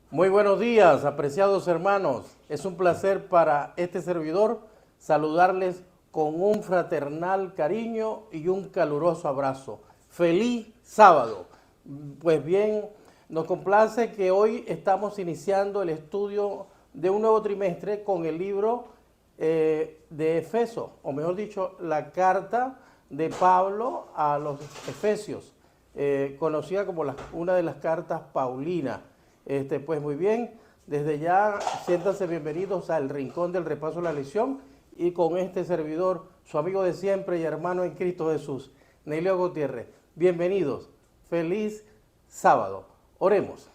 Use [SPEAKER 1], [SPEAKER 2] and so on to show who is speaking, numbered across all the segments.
[SPEAKER 1] Muy buenos días, apreciados hermanos. Es un placer para este servidor saludarles con un fraternal cariño y un caluroso abrazo. Feliz sábado. Pues bien, nos complace que hoy estamos iniciando el estudio de un nuevo trimestre con el libro de Efeso, o mejor dicho, la carta de Pablo a los Efesios, conocida como una de las cartas paulinas. Pues muy bien, desde ya siéntanse bienvenidos al Rincón del Repaso de la Lección y con este servidor, su amigo de siempre y hermano en Cristo Jesús, Neilio Gutiérrez. Bienvenidos, feliz sábado. Oremos.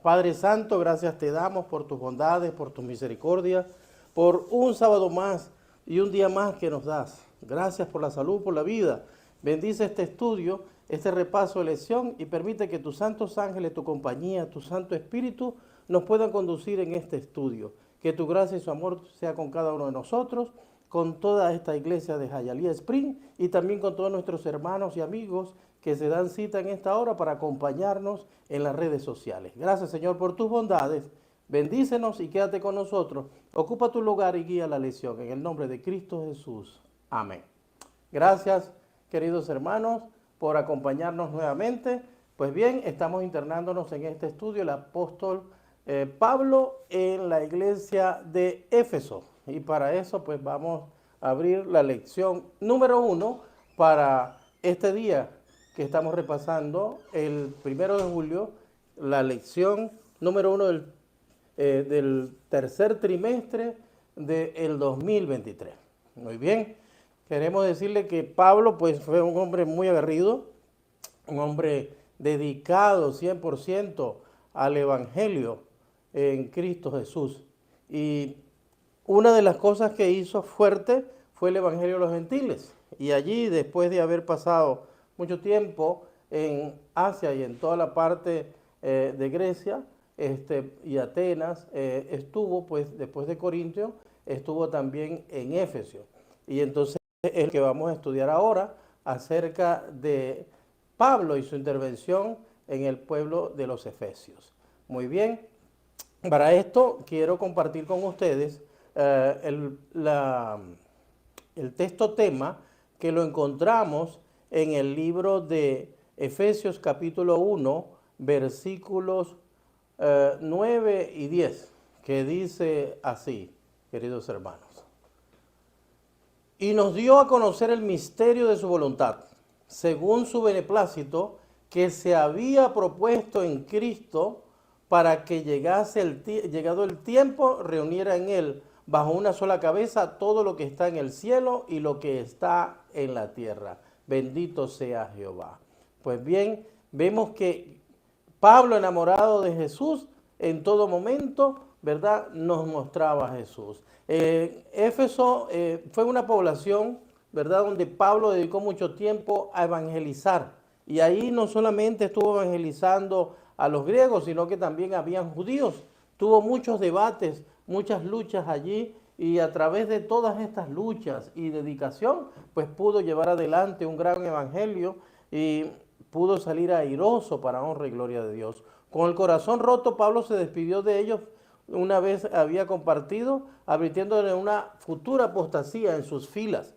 [SPEAKER 1] Padre Santo, gracias te damos por tus bondades, por tus misericordias, por un sábado más y un día más que nos das. Gracias por la salud, por la vida. Bendice este estudio, este repaso de lección y permite que tus santos ángeles, tu compañía, tu Santo Espíritu nos puedan conducir en este estudio. Que tu gracia y su amor sea con cada uno de nosotros, con toda esta iglesia de Hialeah Spring y también con todos nuestros hermanos y amigos que se dan cita en esta hora para acompañarnos en las redes sociales. Gracias, Señor, por tus bondades. Bendícenos y quédate con nosotros. Ocupa tu lugar y guía la lección. En el nombre de Cristo Jesús. Amén. Gracias, queridos hermanos, por acompañarnos nuevamente. Pues bien, estamos internándonos en este estudio el apóstol Pablo en la iglesia de Éfeso. Y para eso, pues vamos a abrir la lección número 1 para este día que estamos repasando, el 1 de julio, la lección número 1 del tercer trimestre del 2023. Muy bien, queremos decirle que Pablo pues fue un hombre muy aguerrido, un hombre dedicado 100% al Evangelio en Cristo Jesús. Y una de las cosas que hizo fuerte fue el Evangelio de los Gentiles. Y allí, después de haber pasado mucho tiempo en Asia y en toda la parte de Grecia y Atenas, estuvo, pues, después de Corintio, estuvo también en Éfeso. Y entonces es lo que vamos a estudiar ahora acerca de Pablo y su intervención en el pueblo de los Efesios. Muy bien, para esto quiero compartir con ustedes el texto tema que lo encontramos en el libro de Efesios capítulo 1, versículos 9 y 10, que dice así, queridos hermanos. Y nos dio a conocer el misterio de su voluntad, según su beneplácito, que se había propuesto en Cristo para que llegado el tiempo, reuniera en él bajo una sola cabeza todo lo que está en el cielo y lo que está en la tierra. Bendito sea Jehová. Pues bien, vemos que Pablo, enamorado de Jesús, en todo momento, ¿verdad?, nos mostraba a Jesús. Éfeso fue una población, ¿verdad?, donde Pablo dedicó mucho tiempo a evangelizar. Y ahí no solamente estuvo evangelizando a los griegos, sino que también habían judíos. Tuvo muchos debates, muchas luchas allí, y a través de todas estas luchas y dedicación, pues pudo llevar adelante un gran evangelio y pudo salir airoso para honra y gloria de Dios. Con el corazón roto, Pablo se despidió de ellos una vez había compartido, advirtiéndole una futura apostasía en sus filas.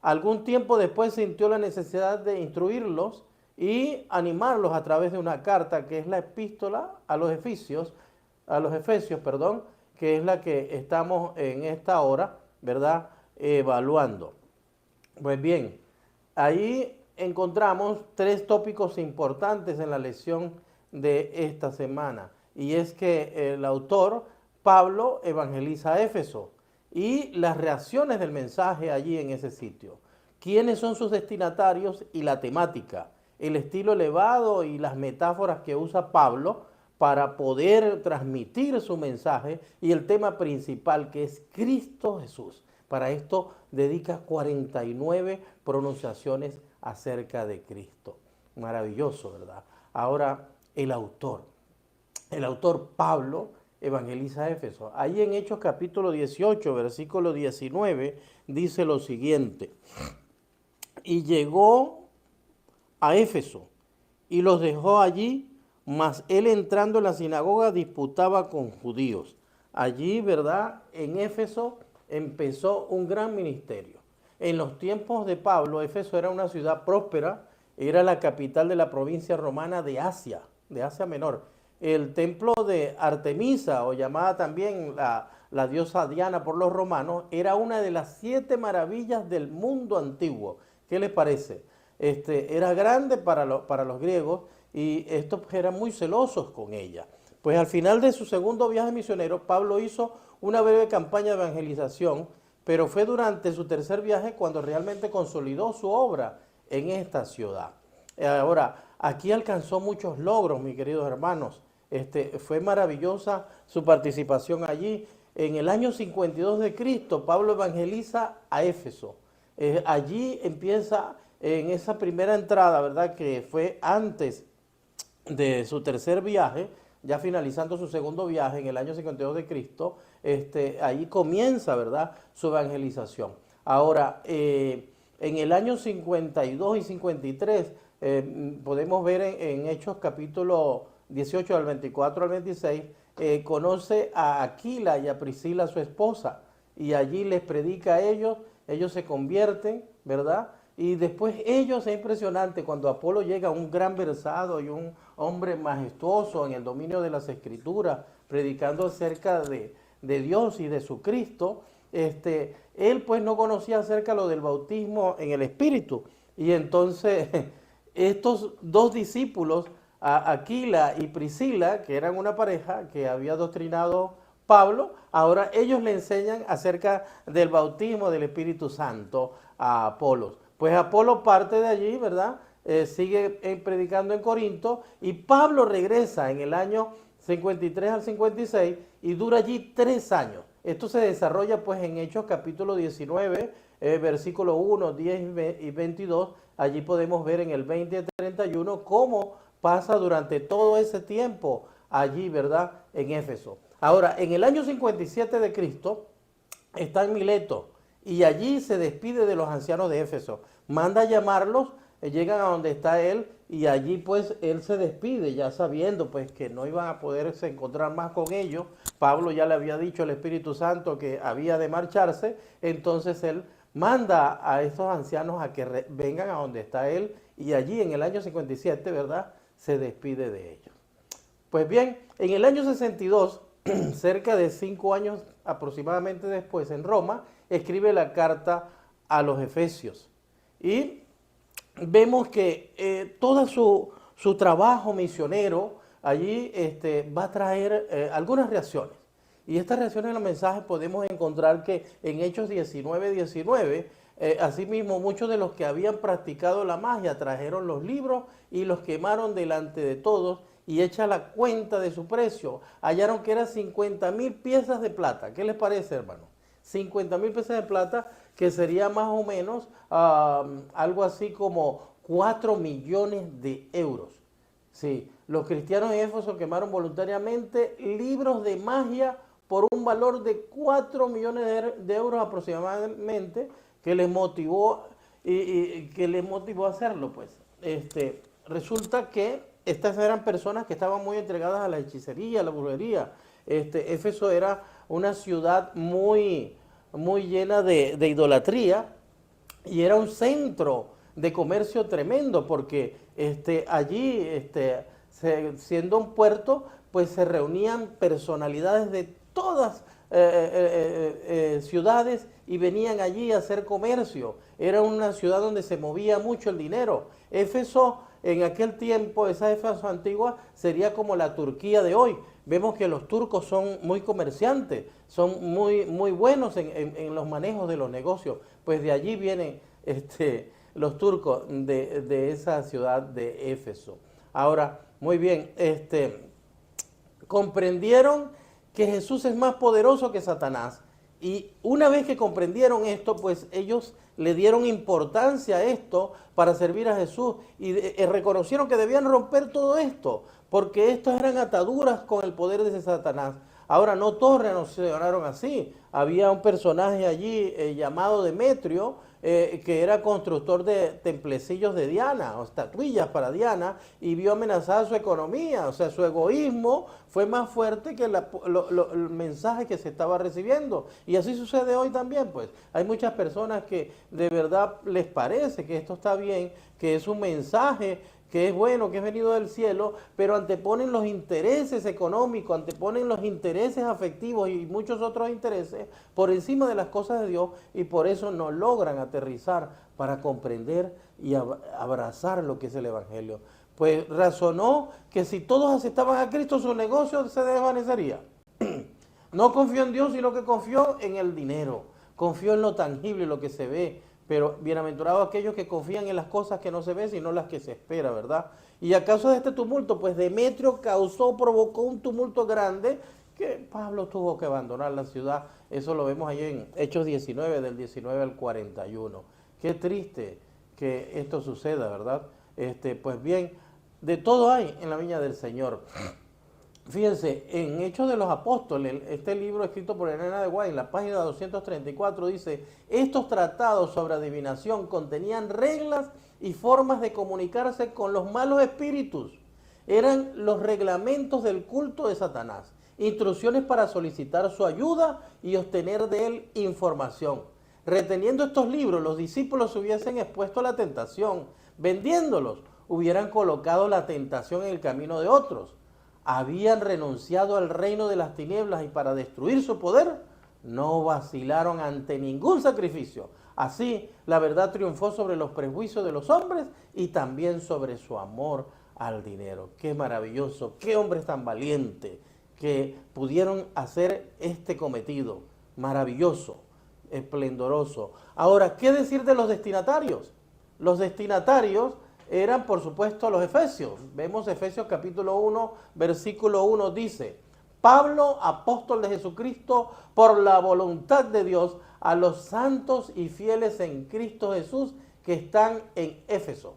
[SPEAKER 1] Algún tiempo después sintió la necesidad de instruirlos y animarlos a través de una carta que es la epístola a los Efesios, perdón, que es la que estamos en esta hora, ¿verdad?, evaluando. Pues bien, ahí encontramos 3 tópicos importantes en la lección de esta semana. Y es que el autor, Pablo, evangeliza a Éfeso y las reacciones del mensaje allí en ese sitio. ¿Quiénes son sus destinatarios y la temática? El estilo elevado y las metáforas que usa Pablo para poder transmitir su mensaje y el tema principal que es Cristo Jesús. Para esto dedica 49 pronunciaciones acerca de Cristo. Maravilloso, ¿verdad? Ahora, el autor Pablo evangeliza a Éfeso. Ahí en Hechos capítulo 18, versículo 19, dice lo siguiente. Y llegó a Éfeso y los dejó allí mas él entrando en la sinagoga disputaba con judíos. Allí, ¿verdad? En Éfeso empezó un gran ministerio. En los tiempos de Pablo, Éfeso era una ciudad próspera, era la capital de la provincia romana de Asia Menor. El templo de Artemisa, o llamada también la diosa Diana por los romanos, era una de las 7 maravillas del mundo antiguo. ¿Qué les parece? Era grande para los griegos y estos eran muy celosos con ella. Pues al final de su segundo viaje misionero, Pablo hizo una breve campaña de evangelización, pero fue durante su tercer viaje cuando realmente consolidó su obra en esta ciudad. Ahora, aquí alcanzó muchos logros, mis queridos hermanos. Fue maravillosa su participación allí. En el año 52 de Cristo, Pablo evangeliza a Éfeso. Allí empieza en esa primera entrada, ¿verdad? Que fue antes de su tercer viaje, ya finalizando su segundo viaje en el año 52 de Cristo, ahí comienza, ¿verdad?, su evangelización. Ahora, en el año 52 y 53, podemos ver en Hechos capítulo 18 al 24 al 26, conoce a Aquila y a Priscila, su esposa, y allí les predica a ellos se convierten, ¿verdad? Y después ellos, es impresionante, cuando Apolo llega, un gran versado y un hombre majestuoso en el dominio de las Escrituras, predicando acerca de Dios y de su Cristo, él pues no conocía acerca lo del bautismo en el Espíritu. Y entonces estos dos discípulos, Aquila y Priscila, que eran una pareja que había doctrinado Pablo, ahora ellos le enseñan acerca del bautismo del Espíritu Santo a Apolos. Pues Apolo parte de allí, ¿verdad? Sigue predicando en Corinto y Pablo regresa en el año 53 al 56 y dura allí 3 años. Esto se desarrolla pues en Hechos capítulo 19, versículo 1, 10 y 22. Allí podemos ver en el 20 y 31 cómo pasa durante todo ese tiempo allí, ¿verdad? En Éfeso. Ahora, en el año 57 de Cristo está en Mileto y allí se despide de los ancianos de Éfeso. Manda a llamarlos, llegan a donde está él y allí pues él se despide ya sabiendo pues que no iban a poderse encontrar más con ellos. Pablo ya le había dicho al Espíritu Santo que había de marcharse, entonces él manda a estos ancianos a que vengan a donde está él y allí en el año 57, ¿verdad?, se despide de ellos. Pues bien, en el año 62, cerca de 5 años aproximadamente después, en Roma, escribe la carta a los Efesios. Y vemos que todo su trabajo misionero allí va a traer algunas reacciones. Y estas reacciones en los mensajes podemos encontrar que en Hechos 19, asimismo, muchos de los que habían practicado la magia trajeron los libros y los quemaron delante de todos y hecha la cuenta de su precio, hallaron que eran 50,000 piezas de plata. ¿Qué les parece, hermano? 50,000 piezas de plata, que sería más o menos algo así como 4 millones de euros. Sí, los cristianos en Éfeso quemaron voluntariamente libros de magia por un valor de 4 millones de euros aproximadamente, que les motivó a hacerlo, pues. Resulta que estas eran personas que estaban muy entregadas a la hechicería, a la brujería. Éfeso era una ciudad muy, muy llena de idolatría y era un centro de comercio tremendo porque allí, siendo un puerto, pues se reunían personalidades de todas ciudades y venían allí a hacer comercio. Era una ciudad donde se movía mucho el dinero. Éfeso, en aquel tiempo, esa Éfeso antigua sería como la Turquía de hoy. Vemos que los turcos son muy comerciantes, son muy, muy buenos en los manejos de los negocios. Pues de allí vienen los turcos de esa ciudad de Éfeso. Ahora, muy bien, comprendieron que Jesús es más poderoso que Satanás. Y una vez que comprendieron esto, pues ellos le dieron importancia a esto para servir a Jesús y reconocieron que debían romper todo esto, porque estas eran ataduras con el poder de Satanás. Ahora, no todos reaccionaron así. Había un personaje allí llamado Demetrio, que era constructor de templecillos de Diana, o estatuillas para Diana, y vio amenazada su economía. O sea, su egoísmo fue más fuerte que el mensaje que se estaba recibiendo. Y así sucede hoy también, pues. Hay muchas personas que de verdad les parece que esto está bien, que es un mensaje que es bueno, que es venido del cielo, pero anteponen los intereses económicos, anteponen los intereses afectivos y muchos otros intereses por encima de las cosas de Dios, y por eso no logran aterrizar para comprender y abrazar lo que es el Evangelio. Pues razonó que si todos aceptaban a Cristo, su negocio se desvanecería. No confió en Dios, sino que confió en el dinero, confió en lo tangible, lo que se ve. Pero bienaventurados aquellos que confían en las cosas que no se ven, sino las que se espera, ¿verdad? Y a causa de este tumulto, pues Demetrio provocó un tumulto grande que Pablo tuvo que abandonar la ciudad. Eso lo vemos ahí en Hechos 19, del 19 al 41. Qué triste que esto suceda, ¿verdad? Pues bien, de todo hay en la viña del Señor. Fíjense, en Hechos de los Apóstoles, este libro escrito por Elena de White, en la página 234 dice: estos tratados sobre adivinación contenían reglas y formas de comunicarse con los malos espíritus. Eran los reglamentos del culto de Satanás, instrucciones para solicitar su ayuda y obtener de él información. Reteniendo estos libros, los discípulos se hubiesen expuesto a la tentación. Vendiéndolos, hubieran colocado la tentación en el camino de otros. Habían renunciado al reino de las tinieblas y para destruir su poder no vacilaron ante ningún sacrificio. Así, la verdad triunfó sobre los prejuicios de los hombres y también sobre su amor al dinero. Qué maravilloso, qué hombres tan valientes que pudieron hacer este cometido. Maravilloso, esplendoroso. Ahora, ¿qué decir de los destinatarios? Los destinatarios eran, por supuesto, los efesios. Vemos Efesios capítulo 1, versículo 1, dice: Pablo, apóstol de Jesucristo, por la voluntad de Dios, a los santos y fieles en Cristo Jesús que están en Éfeso.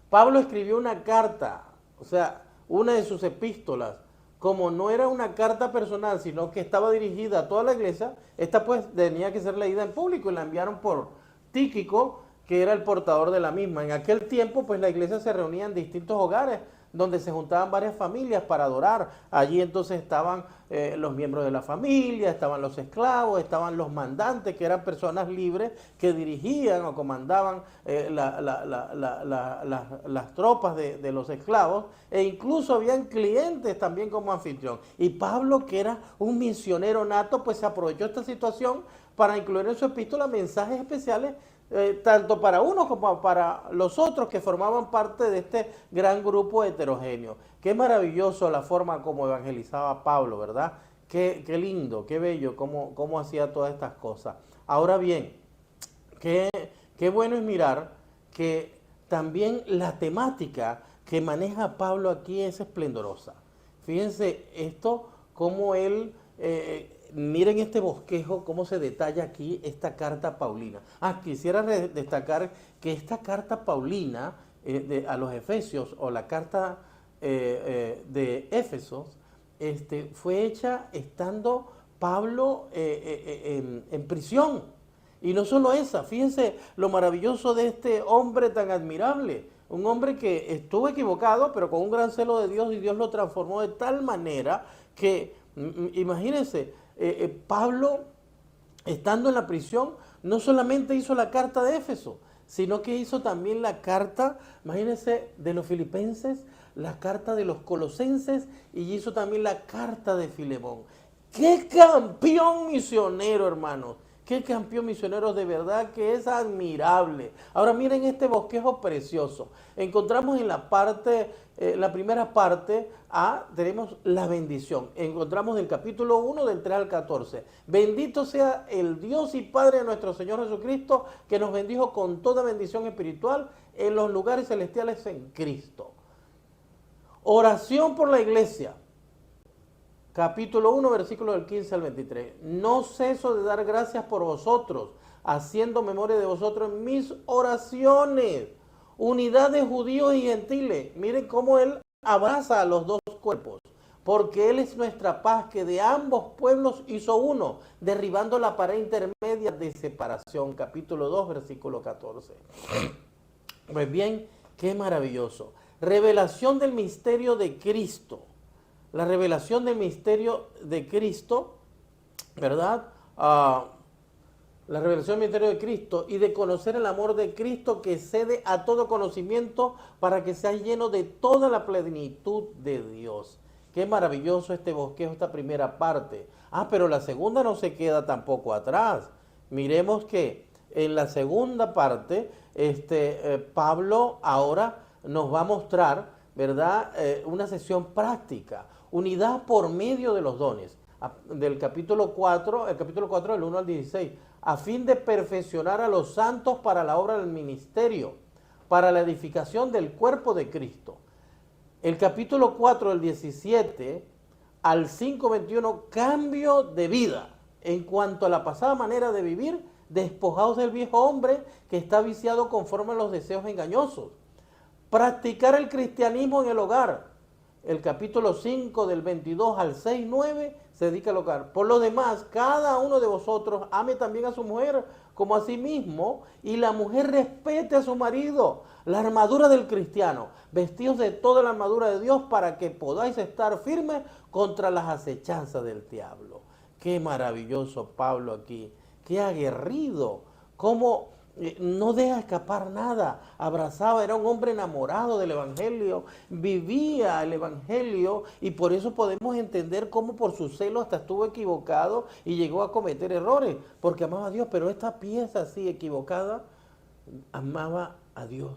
[SPEAKER 1] Pablo escribió una carta, o sea, una de sus epístolas. Como no era una carta personal, sino que estaba dirigida a toda la iglesia, esta pues tenía que ser leída en público y la enviaron por Tíquico, que era el portador de la misma. En aquel tiempo, pues la iglesia se reunía en distintos hogares donde se juntaban varias familias para adorar. Allí entonces estaban los miembros de la familia, estaban los esclavos, estaban los mandantes, que eran personas libres que dirigían o comandaban las tropas de los esclavos, e incluso habían clientes también como anfitrión. Y Pablo, que era un misionero nato, pues se aprovechó esta situación para incluir en su epístola mensajes especiales tanto para unos como para los otros que formaban parte de este gran grupo heterogéneo. Qué maravilloso la forma como evangelizaba Pablo, ¿verdad? Qué lindo, qué bello, cómo hacía todas estas cosas. Ahora bien, qué bueno es mirar que también la temática que maneja Pablo aquí es esplendorosa. Fíjense esto, cómo él... miren este bosquejo, cómo se detalla aquí esta carta paulina. Quisiera destacar que esta carta paulina a los Efesios, o la carta de Éfesos, fue hecha estando Pablo en prisión. Y no solo esa, fíjense lo maravilloso de este hombre tan admirable. Un hombre que estuvo equivocado, pero con un gran celo de Dios, y Dios lo transformó de tal manera que, imagínense, Pablo, estando en la prisión, no solamente hizo la carta de Éfeso, sino que hizo también la carta, imagínense, de los filipenses, la carta de los colosenses, y hizo también la carta de Filemón. ¡Qué campeón misionero, hermanos! ¡Qué campeón misionero! De verdad que es admirable. Ahora miren este bosquejo precioso. Encontramos en la parte, la primera parte A, tenemos la bendición. Encontramos del capítulo 1, del 3 al 14. Bendito sea el Dios y Padre de nuestro Señor Jesucristo, que nos bendijo con toda bendición espiritual en los lugares celestiales en Cristo. Oración por la iglesia. Capítulo 1, versículo del 15 al 23. No ceso de dar gracias por vosotros, haciendo memoria de vosotros en mis oraciones. Unidad de judíos y gentiles. Miren cómo él abraza a los dos cuerpos. porque Él es nuestra paz, que de ambos pueblos hizo uno, derribando la pared intermedia de separación. Capítulo 2, versículo 14. Pues bien, qué maravilloso. Revelación del misterio de Cristo. La revelación del misterio de Cristo, ¿verdad? La revelación del misterio de Cristo y de conocer el amor de Cristo que cede a todo conocimiento para que sea lleno de toda la plenitud de Dios. Qué maravilloso este bosquejo, esta primera parte. Pero la segunda no se queda tampoco atrás. Miremos que en la segunda parte, Pablo ahora nos va a mostrar, ¿verdad? Una sesión práctica, unidad por medio de los dones. Del capítulo 4, el capítulo 4 del 1 al 16, a fin de perfeccionar a los santos para la obra del ministerio, para la edificación del cuerpo de Cristo. El capítulo 4 del 17 al 5:21, cambio de vida en cuanto a la pasada manera de vivir, despojados del viejo hombre que está viciado conforme a los deseos engañosos. Practicar el cristianismo en el hogar. El capítulo 5 del 22 al 6:9 se dedica al hogar. Por lo demás, cada uno de vosotros ame también a su mujer como a sí mismo, y la mujer respete a su marido. La armadura del cristiano, vestidos de toda la armadura de Dios para que podáis estar firmes contra las acechanzas del diablo. Qué maravilloso Pablo aquí, qué aguerrido, cómo no deja escapar nada, abrazaba, era un hombre enamorado del Evangelio, vivía el Evangelio, y por eso podemos entender cómo por su celo hasta estuvo equivocado y llegó a cometer errores, porque amaba a Dios. Pero esta pieza así equivocada amaba a Dios,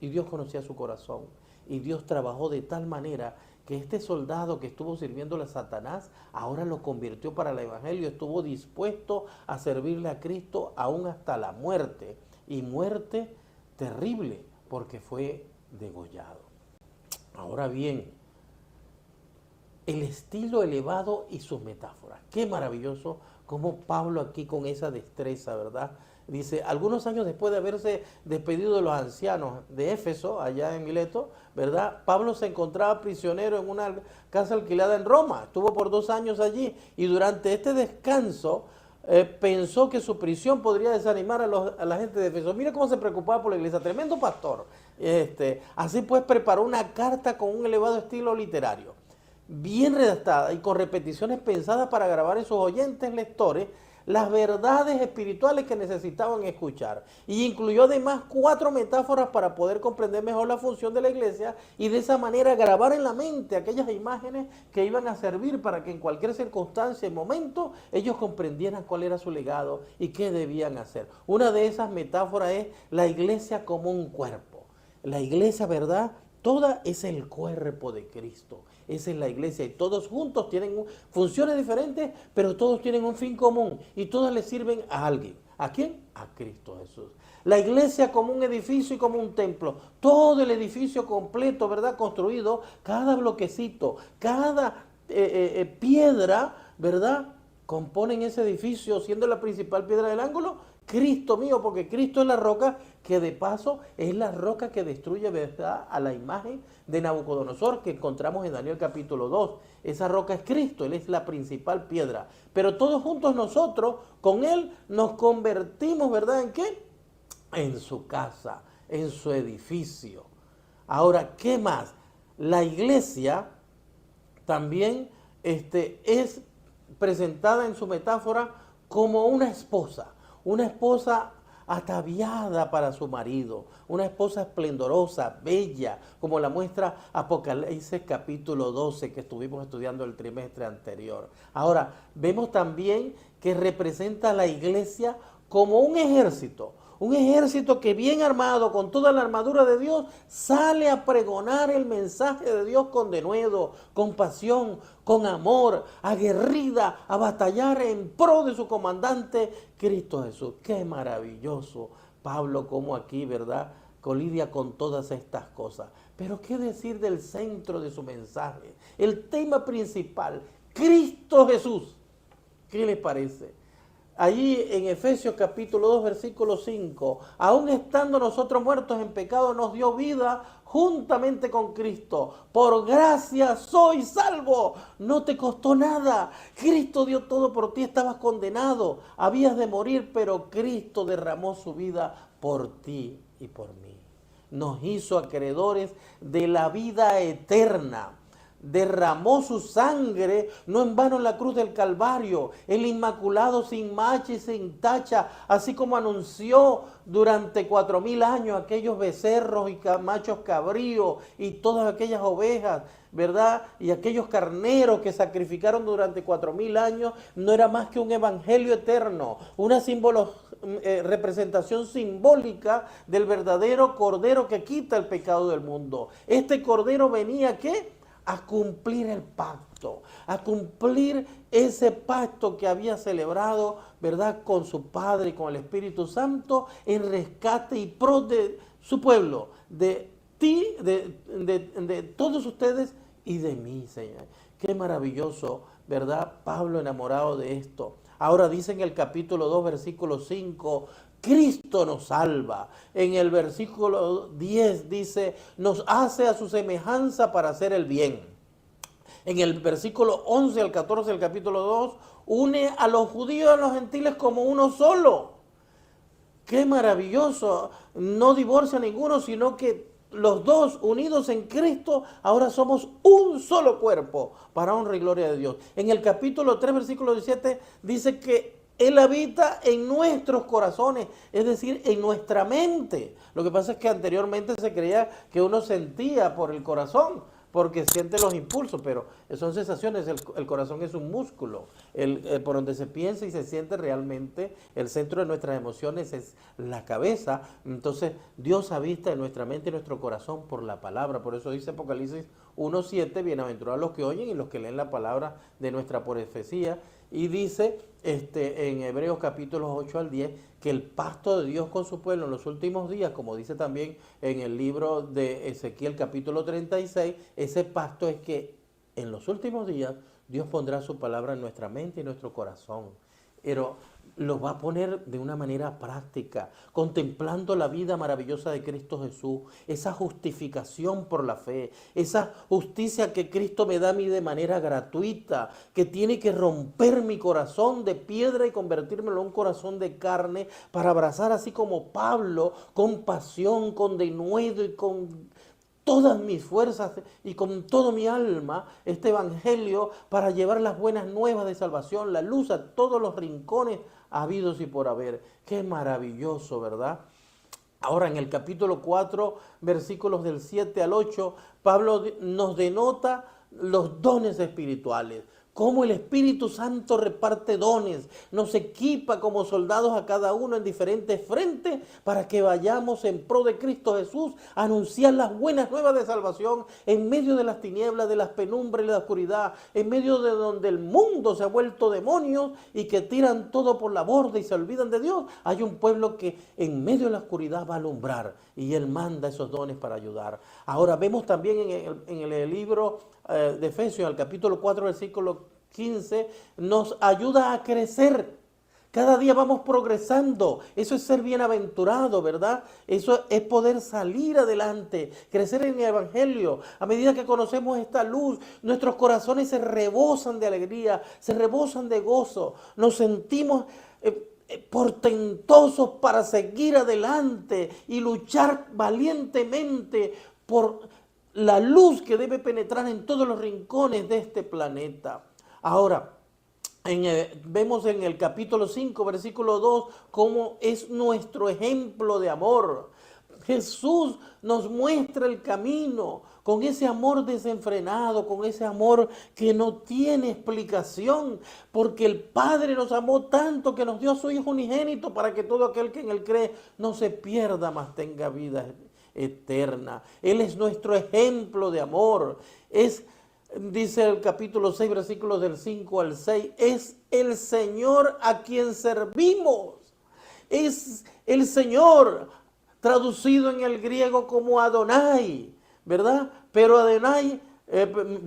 [SPEAKER 1] y Dios conocía su corazón, y Dios trabajó de tal manera que este soldado que estuvo sirviéndole a Satanás, ahora lo convirtió para el Evangelio, estuvo dispuesto a servirle a Cristo aún hasta la muerte, y muerte terrible, porque fue degollado. Ahora bien, el estilo elevado y sus metáforas. Qué maravilloso como Pablo aquí con esa destreza, ¿verdad? Dice, algunos años después de haberse despedido de los ancianos de Éfeso, allá en Mileto, ¿verdad? Pablo se encontraba prisionero en una casa alquilada en Roma. Estuvo por 2 años allí, y durante este descanso pensó que su prisión podría desanimar a la gente de Éfeso. Mira cómo se preocupaba por la iglesia, tremendo pastor. Así pues preparó una carta con un elevado estilo literario, bien redactada y con repeticiones pensadas para grabar en sus oyentes lectores las verdades espirituales que necesitaban escuchar. Y incluyó además 4 metáforas para poder comprender mejor la función de la iglesia, y de esa manera grabar en la mente aquellas imágenes que iban a servir para que en cualquier circunstancia y momento ellos comprendieran cuál era su legado y qué debían hacer. Una de esas metáforas es la iglesia como un cuerpo. La iglesia, ¿verdad? Toda es el cuerpo de Cristo. Esa es la iglesia, y todos juntos tienen funciones diferentes, pero todos tienen un fin común, y todas le sirven a alguien. ¿A quién? A Cristo Jesús. La iglesia como un edificio y como un templo. Todo el edificio completo, ¿verdad? Construido, cada bloquecito, cada piedra, ¿verdad? Componen ese edificio, siendo la principal piedra del ángulo Cristo mío, porque Cristo es la roca que de paso es la roca que destruye, ¿verdad?, a la imagen de Nabucodonosor que encontramos en Daniel capítulo 2. Esa roca es Cristo, Él es la principal piedra. Pero todos juntos nosotros, con Él, nos convertimos, ¿verdad?, ¿en qué? En su casa, en su edificio. Ahora, ¿qué más? La iglesia también es presentada en su metáfora como una esposa ataviada para su marido, una esposa esplendorosa, bella, como la muestra Apocalipsis capítulo 12 que estuvimos estudiando el trimestre anterior. Ahora, vemos también que representa a la iglesia como un ejército que bien armado, con toda la armadura de Dios, sale a pregonar el mensaje de Dios con denuedo, con pasión, con amor, aguerrida, a batallar en pro de su comandante, Cristo Jesús. Qué maravilloso Pablo, como aquí, ¿verdad?, colidia con todas estas cosas. Pero qué decir del centro de su mensaje, el tema principal, Cristo Jesús. ¿Qué les parece? Allí en Efesios capítulo 2 versículo 5, aún estando nosotros muertos en pecado, nos dio vida juntamente con Cristo. Por gracia soy salvo. No te costó nada. Cristo dio todo por ti. Estabas condenado. Habías de morir, pero Cristo derramó su vida por ti y por mí. Nos hizo acreedores de la vida eterna. Derramó su sangre, no en vano en la cruz del Calvario, el Inmaculado sin mancha y sin tacha, así como anunció durante 4000 años aquellos becerros y machos cabríos y todas aquellas ovejas, ¿verdad? Y aquellos carneros que sacrificaron durante 4000 años, no era más que un evangelio eterno, una representación simbólica del verdadero Cordero que quita el pecado del mundo. Este Cordero venía, ¿qué? A cumplir el pacto, a cumplir ese pacto que había celebrado, ¿verdad?, con su Padre y con el Espíritu Santo en rescate y pro de su pueblo, de ti, de todos ustedes y de mí, Señor. Qué maravilloso, ¿verdad? Pablo enamorado de esto. Ahora dice en el capítulo 2, versículo 5, Cristo nos salva. En el versículo 10 dice, nos hace a su semejanza para hacer el bien. En el versículo 11 al 14 del capítulo 2, une a los judíos y a los gentiles como uno solo. Qué maravilloso. No divorcia a ninguno, sino que los dos unidos en Cristo, ahora somos un solo cuerpo para honra y gloria de Dios. En el capítulo 3, versículo 17, dice que Él habita en nuestros corazones, es decir, en nuestra mente. Lo que pasa es que anteriormente se creía que uno sentía por el corazón, porque siente los impulsos, pero son sensaciones. El corazón es un músculo, por donde se piensa y se siente realmente. El centro de nuestras emociones es la cabeza. Entonces Dios habita en nuestra mente y nuestro corazón por la palabra. Por eso dice Apocalipsis 1:7, bienaventurados los que oyen y los que leen la palabra de nuestra profecía. Y dice en Hebreos capítulos 8 al 10 que el pacto de Dios con su pueblo en los últimos días, como dice también en el libro de Ezequiel capítulo 36, ese pacto es que en los últimos días Dios pondrá su palabra en nuestra mente y nuestro corazón. Pero lo va a poner de una manera práctica, contemplando la vida maravillosa de Cristo Jesús, esa justificación por la fe, esa justicia que Cristo me da a mí de manera gratuita, que tiene que romper mi corazón de piedra y convertírmelo en un corazón de carne para abrazar así como Pablo, con pasión, con denuedo y con todas mis fuerzas y con todo mi alma este evangelio para llevar las buenas nuevas de salvación, la luz a todos los rincones habidos y por haber. Qué maravilloso, ¿verdad? Ahora en el capítulo 4, versículos del 7 al 8, Pablo nos denota los dones espirituales. Cómo el Espíritu Santo reparte dones, nos equipa como soldados a cada uno en diferentes frentes para que vayamos en pro de Cristo Jesús a anunciar las buenas nuevas de salvación en medio de las tinieblas, de las penumbras y la oscuridad, en medio de donde el mundo se ha vuelto demonios y que tiran todo por la borda y se olvidan de Dios. Hay un pueblo que en medio de la oscuridad va a alumbrar y Él manda esos dones para ayudar. Ahora vemos también en el libro de Efesios, al capítulo 4, versículo 15, nos ayuda a crecer. Cada día vamos progresando. Eso es ser bienaventurado, ¿verdad? Eso es poder salir adelante, crecer en el Evangelio. A medida que conocemos esta luz, nuestros corazones se rebosan de alegría, se rebosan de gozo. Nos sentimos portentosos para seguir adelante y luchar valientemente por la luz que debe penetrar en todos los rincones de este planeta. Ahora, vemos en el capítulo 5, versículo 2, cómo es nuestro ejemplo de amor. Jesús nos muestra el camino con ese amor desenfrenado, con ese amor que no tiene explicación, porque el Padre nos amó tanto que nos dio a su Hijo unigénito para que todo aquel que en Él cree no se pierda, mas tenga vida eterna. Él es nuestro ejemplo de amor. Dice el capítulo 6, versículos del 5 al 6, es el Señor a quien servimos. Es el Señor, traducido en el griego como Adonai, ¿verdad? Pero Adonai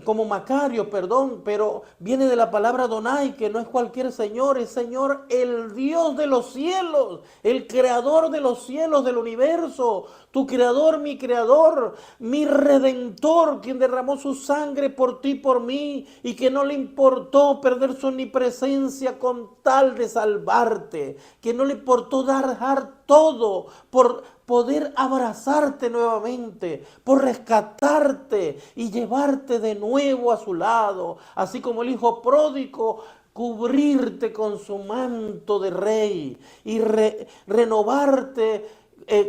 [SPEAKER 1] como Macario, perdón, pero viene de la palabra Adonai, que no es cualquier Señor, es Señor el Dios de los cielos, el creador de los cielos, del universo, tu creador, mi redentor, quien derramó su sangre por ti y por mí, y que no le importó perder su omnipresencia con tal de salvarte, que no le importó dejar todo por poder abrazarte nuevamente, por rescatarte y llevarte de nuevo a su lado, así como el hijo pródigo, cubrirte con su manto de rey y renovarte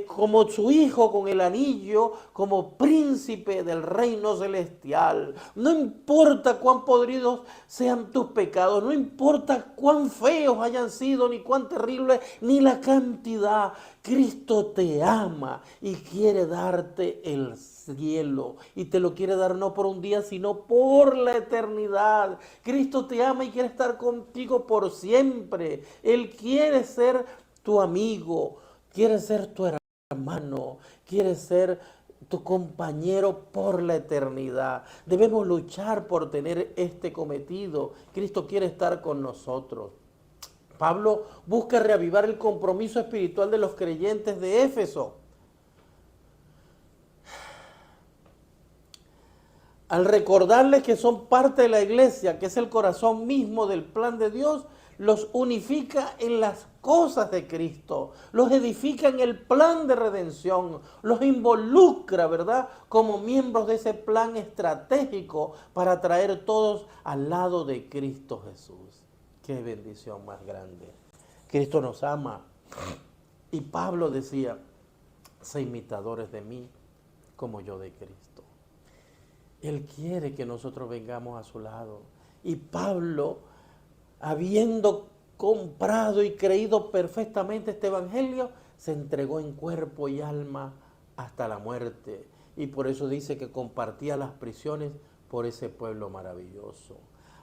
[SPEAKER 1] como su hijo con el anillo, como príncipe del reino celestial. No importa cuán podridos sean tus pecados, no importa cuán feos hayan sido, ni cuán terribles, ni la cantidad. Cristo te ama y quiere darte el cielo, y te lo quiere dar no por un día, sino por la eternidad. Cristo te ama y quiere estar contigo por siempre. Él quiere ser tu amigo, quiere ser tu hermano, quiere ser tu compañero por la eternidad. Debemos luchar por tener este cometido. Cristo quiere estar con nosotros. Pablo busca reavivar el compromiso espiritual de los creyentes de Éfeso. Al recordarles que son parte de la iglesia, que es el corazón mismo del plan de Dios, los unifica en las cosas de Cristo, los edifica en el plan de redención, los involucra, ¿verdad?, como miembros de ese plan estratégico para traer todos al lado de Cristo Jesús. Qué bendición más grande. Cristo nos ama. Y Pablo decía, sé imitadores de mí como yo de Cristo. Él quiere que nosotros vengamos a su lado. Y Pablo, habiendo comprado y creído perfectamente este evangelio, se entregó en cuerpo y alma hasta la muerte. Y por eso dice que compartía las prisiones por ese pueblo maravilloso.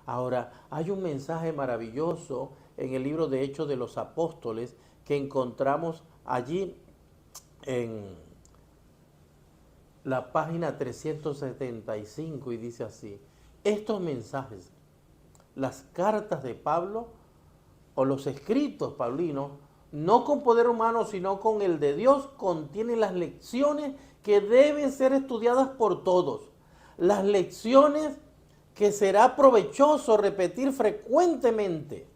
[SPEAKER 1] Ahora, hay un mensaje maravilloso en el libro de Hechos de los Apóstoles que encontramos allí en la página 375, y dice así: estos mensajes, las cartas de Pablo o los escritos paulinos, no con poder humano sino con el de Dios, contienen las lecciones que deben ser estudiadas por todos, las lecciones que será provechoso repetir frecuentemente.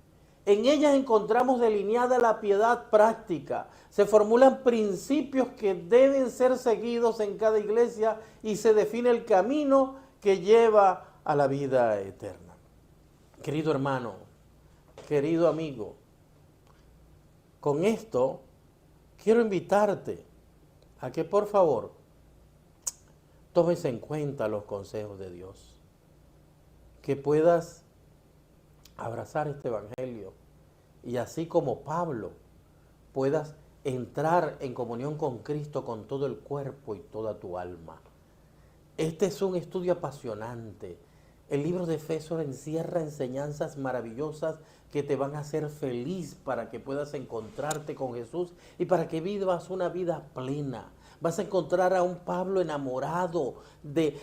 [SPEAKER 1] En ellas encontramos delineada la piedad práctica, se formulan principios que deben ser seguidos en cada iglesia y se define el camino que lleva a la vida eterna. Querido hermano, querido amigo, con esto quiero invitarte a que por favor tomes en cuenta los consejos de Dios, que puedas abrazar este evangelio y así como Pablo puedas entrar en comunión con Cristo con todo el cuerpo y toda tu alma. Este es un estudio apasionante. El libro de Efesios encierra enseñanzas maravillosas que te van a hacer feliz para que puedas encontrarte con Jesús y para que vivas una vida plena. Vas a encontrar a un Pablo enamorado de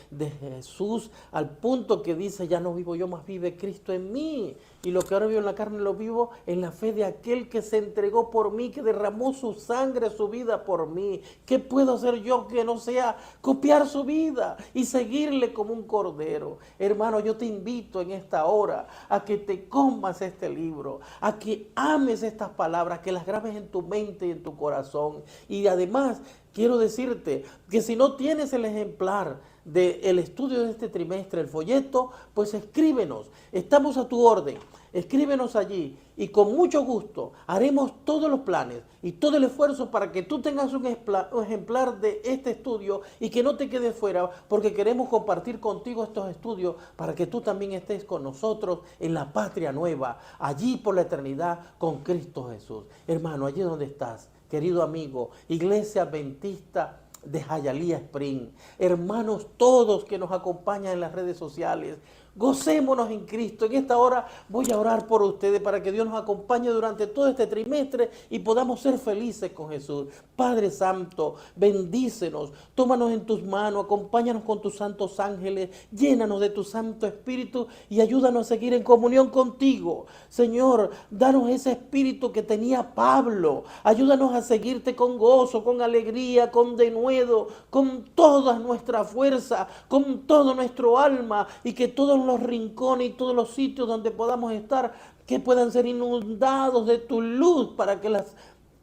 [SPEAKER 1] Jesús al punto que dice, ya no vivo yo, más vive Cristo en mí. Y lo que ahora vivo en la carne lo vivo en la fe de aquel que se entregó por mí, que derramó su sangre, su vida por mí. ¿Qué puedo hacer yo que no sea copiar su vida y seguirle como un cordero? Hermano, yo te invito en esta hora a que te comas este libro, a que ames estas palabras, que las grabes en tu mente y en tu corazón. Y además, quiero decirte que si no tienes el ejemplar del estudio de este trimestre, el folleto, pues escríbenos, estamos a tu orden, escríbenos allí y con mucho gusto haremos todos los planes y todo el esfuerzo para que tú tengas un ejemplar de este estudio y que no te quedes fuera, porque queremos compartir contigo estos estudios para que tú también estés con nosotros en la patria nueva, allí por la eternidad con Cristo Jesús. Hermano, allí donde estás, querido amigo, Iglesia Adventista de Hialeah Spring, hermanos todos que nos acompañan en las redes sociales, Gocémonos en Cristo. En esta hora voy a orar por ustedes para que Dios nos acompañe durante todo este trimestre y podamos ser felices con Jesús. Padre Santo, bendícenos, tómanos en tus manos, acompáñanos con tus santos ángeles, llénanos de tu Santo Espíritu y ayúdanos a seguir en comunión contigo. Señor, danos ese espíritu que tenía Pablo. Ayúdanos a seguirte con gozo, con alegría, con denuedo, con toda nuestra fuerza, con todo nuestro alma, y que todos los rincones y todos los sitios donde podamos estar, que puedan ser inundados de tu luz para que las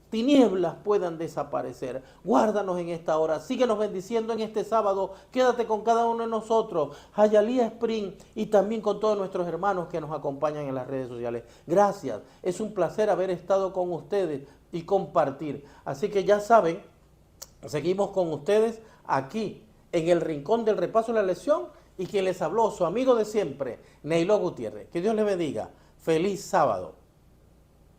[SPEAKER 1] tinieblas puedan desaparecer. Guárdanos en esta hora, síguenos bendiciendo en este sábado, quédate con cada uno de nosotros, Jayalía Spring, y también con todos nuestros hermanos que nos acompañan en las redes sociales. Gracias, es un placer haber estado con ustedes y compartir. Así que ya saben, seguimos con ustedes aquí en el rincón del repaso de la lección, y quien les habló, su amigo de siempre, Neilo Gutiérrez. Que Dios les bendiga. Feliz sábado.